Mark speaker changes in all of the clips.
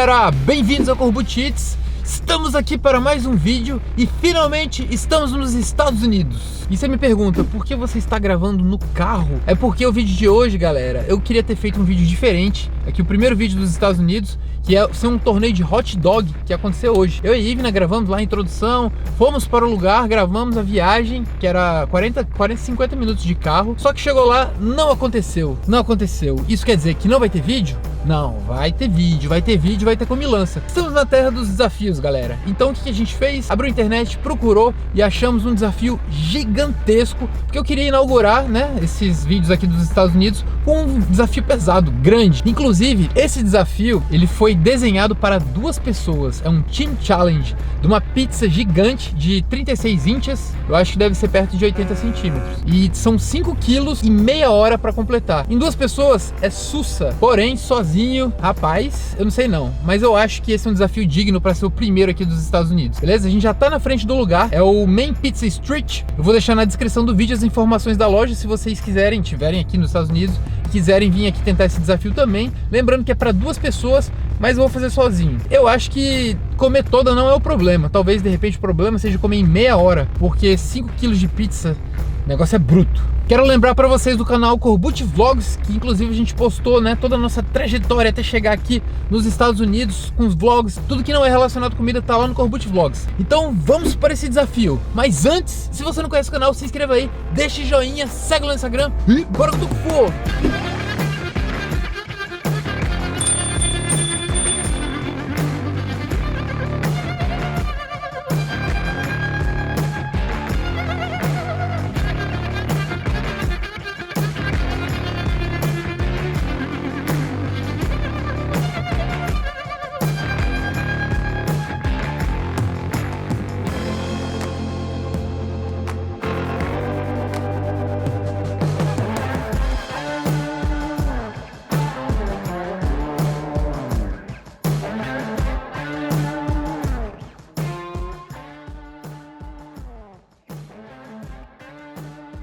Speaker 1: galera, bem-vindos ao Corbutites. Estamos aqui para mais um vídeo e finalmente estamos nos Estados Unidos. E você me pergunta, por que você está gravando no carro? É porque o vídeo de hoje, galera, eu queria ter feito um vídeo diferente. Aqui o primeiro vídeo dos Estados Unidos, que é ser um torneio de hot dog que aconteceu hoje. Eu e Ivna gravamos lá a introdução, fomos para o lugar, gravamos a viagem, que era 50 minutos de carro. Só que chegou lá, não aconteceu. Isso quer dizer que não vai ter vídeo? Não, vai ter vídeo, vai ter comilança. Estamos na terra dos desafios, galera. Então o que a gente fez? Abriu a internet, procurou e achamos um desafio gigantesco, porque eu queria inaugurar, né, esses vídeos aqui dos Estados Unidos com um desafio pesado, grande. Inclusive, esse desafio, ele foi desenhado para 2 pessoas. É um Team Challenge de uma pizza gigante de 36 inches, eu acho que deve ser perto de 80 centímetros. E são 5 quilos e meia hora para completar. Em 2 pessoas é sussa, porém sozinho, rapaz, eu não sei não, mas eu acho que esse é um desafio digno para ser o primeiro aqui dos Estados Unidos, beleza? A gente já tá na frente do lugar, é o Main Pizza Street. Eu vou deixar na descrição do vídeo as informações da loja, se vocês quiserem, tiverem aqui nos Estados Unidos, quiserem vir aqui tentar esse desafio também. Lembrando que é para 2 pessoas, mas eu vou fazer sozinho. Eu acho que comer toda não é o problema, talvez de repente o problema seja comer em meia hora, porque 5 quilos de pizza, o negócio é bruto. Quero lembrar para vocês do canal Corbucci Vlogs, que inclusive a gente postou, né, toda a nossa trajetória até chegar aqui nos Estados Unidos, com os vlogs, tudo que não é relacionado com comida tá lá no Corbucci Vlogs. Então vamos para esse desafio. Mas antes, se você não conhece o canal, se inscreva aí, deixe joinha, segue lá no Instagram e bora que tu for!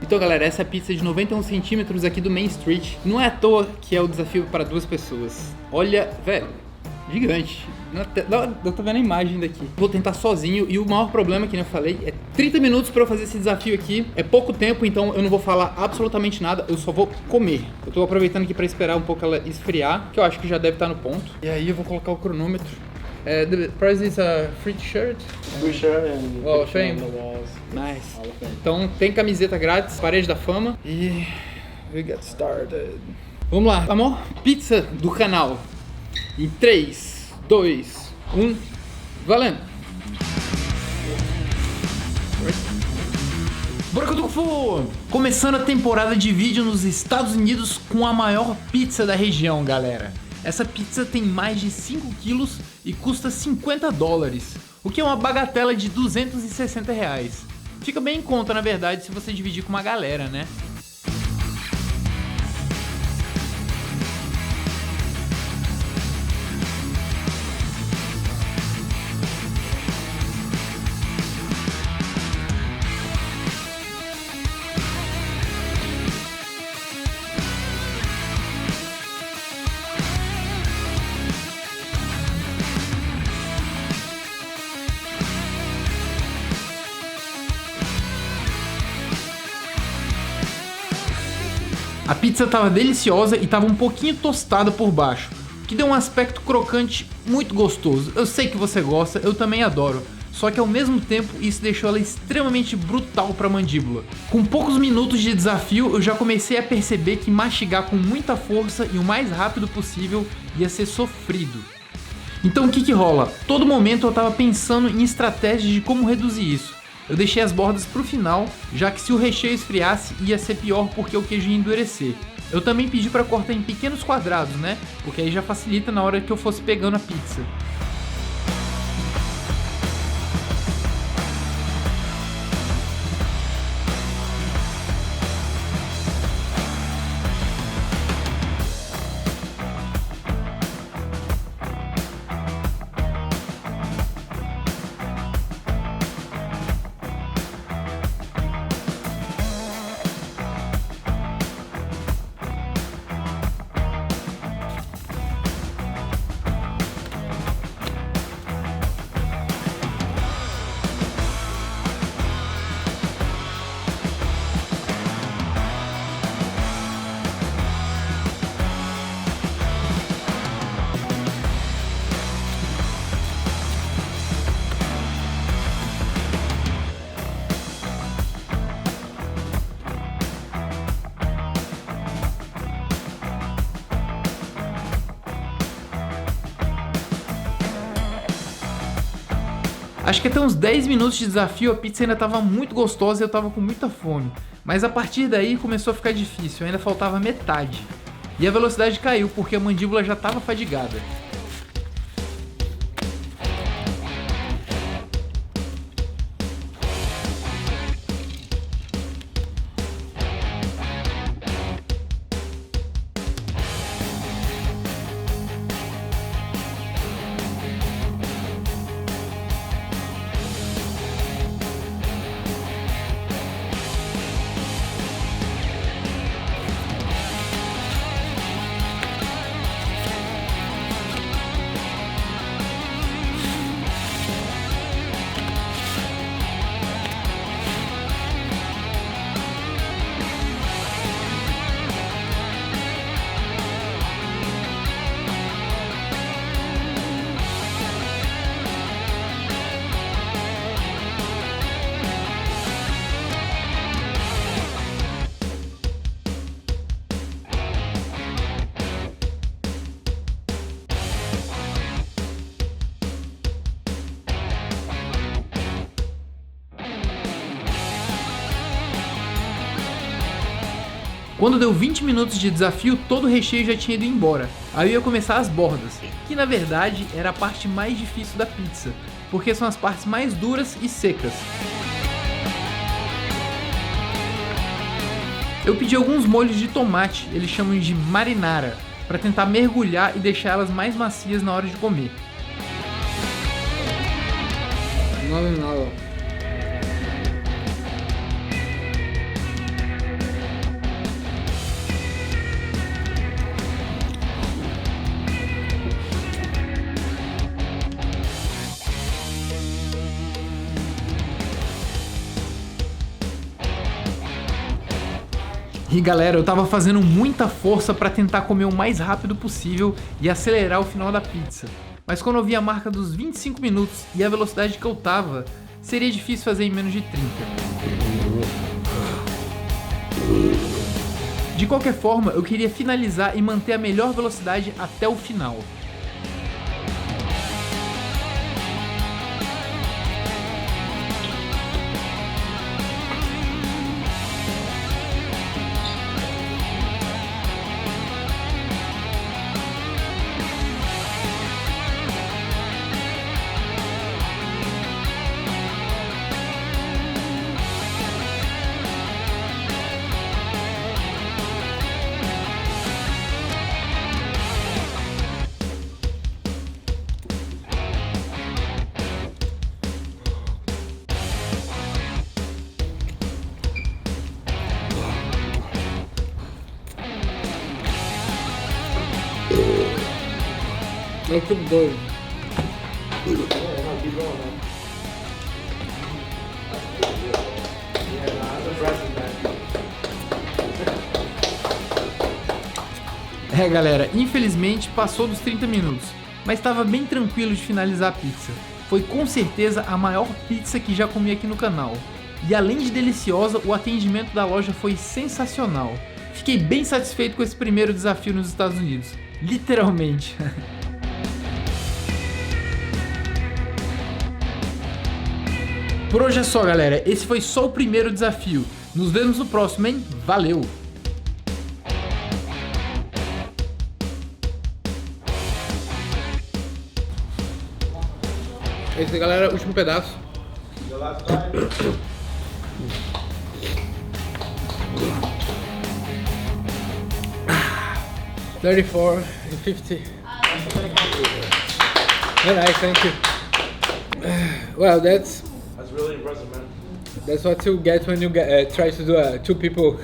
Speaker 1: Então galera, essa pizza de 91 centímetros aqui do Main Street, não é à toa que é o desafio para 2 pessoas. Olha, velho, gigante. Eu tô vendo a imagem daqui. Vou tentar sozinho e o maior problema, que eu falei, é 30 minutos para eu fazer esse desafio aqui. É pouco tempo, então eu não vou falar absolutamente nada, eu só vou comer. Eu tô aproveitando aqui para esperar um pouco ela esfriar, que eu acho que já deve estar no ponto. E aí eu vou colocar o cronômetro. The price is a free t-shirt?
Speaker 2: Free shirt and
Speaker 1: Wall of
Speaker 2: picture
Speaker 1: Fame.
Speaker 2: on the walls.
Speaker 1: Nice.
Speaker 2: Hall of Fame.
Speaker 1: Então tem camiseta grátis, parede da fama e we get started. Vamos lá, a maior pizza do canal. Em 3, 2, 1, valendo! Bora que eu tô com... Começando a temporada de vídeo nos Estados Unidos com a maior pizza da região, galera. Essa pizza tem mais de 5 quilos e custa $50, o que é uma bagatela de R$260. Fica bem em conta, na verdade, se você dividir com uma galera, né? A pizza tava deliciosa e tava um pouquinho tostada por baixo, que deu um aspecto crocante muito gostoso. Eu sei que você gosta, eu também adoro. Só que ao mesmo tempo isso deixou ela extremamente brutal para a mandíbula. Com poucos minutos de desafio eu já comecei a perceber que mastigar com muita força e o mais rápido possível ia ser sofrido. Então o que rola? Todo momento eu tava pensando em estratégias de como reduzir isso. Eu deixei as bordas pro final, já que se o recheio esfriasse ia ser pior porque o queijo ia endurecer. Eu também pedi para cortar em pequenos quadrados, né? Porque aí já facilita na hora que eu fosse pegando a pizza. Acho que até uns 10 minutos de desafio a pizza ainda tava muito gostosa e eu tava com muita fome. Mas a partir daí começou a ficar difícil, ainda faltava metade. E a velocidade caiu porque a mandíbula já tava fadigada. Quando deu 20 minutos de desafio, todo o recheio já tinha ido embora. Aí eu ia começar as bordas, que na verdade era a parte mais difícil da pizza, porque são as partes mais duras e secas. Eu pedi alguns molhos de tomate, eles chamam de marinara, para tentar mergulhar e deixar elas mais macias na hora de comer. E galera, eu tava fazendo muita força pra tentar comer o mais rápido possível e acelerar o final da pizza. Mas quando eu vi a marca dos 25 minutos e a velocidade que eu tava, seria difícil fazer em menos de 30. De qualquer forma, eu queria finalizar e manter a melhor velocidade até o final.
Speaker 2: Eu fico doido.
Speaker 1: É galera, infelizmente passou dos 30 minutos, mas estava bem tranquilo de finalizar a pizza. Foi com certeza a maior pizza que já comi aqui no canal. E além de deliciosa, o atendimento da loja foi sensacional. Fiquei bem satisfeito com esse primeiro desafio nos Estados Unidos. Literalmente. Por hoje é só, galera. Esse foi só o primeiro desafio. Nos vemos no próximo, hein? Valeu!
Speaker 2: Esse, galera, último pedaço. 34 and 50. Very nice, thank you. Well, that's
Speaker 3: really impressive, man.
Speaker 2: That's what you get when you try to do a 2 people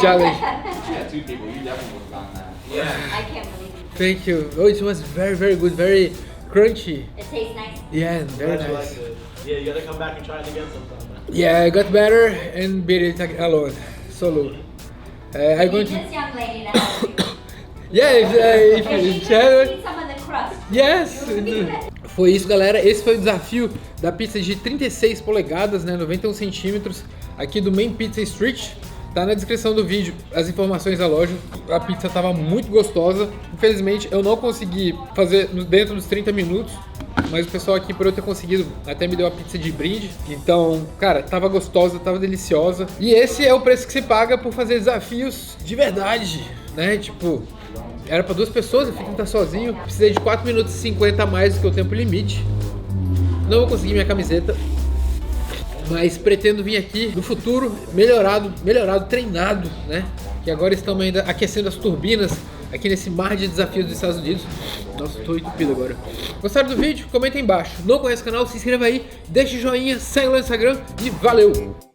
Speaker 2: challenge.
Speaker 3: Yeah, 2 people. You definitely would have gotten that. Yeah.
Speaker 4: I can't believe it.
Speaker 2: Thank you. Oh, it was very, very good. Very crunchy.
Speaker 4: It tastes nice.
Speaker 2: Yeah, very
Speaker 3: Glad you
Speaker 2: nice.
Speaker 3: liked it. Yeah, you gotta come back and try it again sometime, man.
Speaker 2: Yeah, I got better and beat it alone, solo. I'm
Speaker 4: You
Speaker 2: going
Speaker 4: need
Speaker 2: to.
Speaker 4: this young lady to help you.
Speaker 2: Yeah, if
Speaker 4: And she
Speaker 2: it's
Speaker 4: just needs some of the crust.
Speaker 2: Yes.
Speaker 4: You believe it?
Speaker 2: Foi isso, galera. Esse foi o desafio da pizza de 36 polegadas, né, 91 centímetros, aqui do Main Pizza Street. Tá na descrição do vídeo as informações da loja. A pizza tava muito gostosa. Infelizmente, eu não consegui fazer dentro dos 30 minutos. mas o pessoal aqui, por eu ter conseguido, até me deu a pizza de brinde. Então, cara, tava gostosa, tava deliciosa. E esse é o preço que se paga por fazer desafios de verdade, né? Tipo, era pra 2 pessoas, eu fui tentar sozinho. Precisei de 4 minutos e 50 a mais do que o tempo limite. Não vou conseguir minha camiseta, mas pretendo vir aqui no futuro melhorado, treinado, né? Que agora estamos ainda aquecendo as turbinas aqui nesse mar de desafios dos Estados Unidos. Nossa, tô entupido agora. Gostaram do vídeo? Comenta aí embaixo. Não conhece o canal? Se inscreva aí, deixa o joinha, segue lá no Instagram e valeu!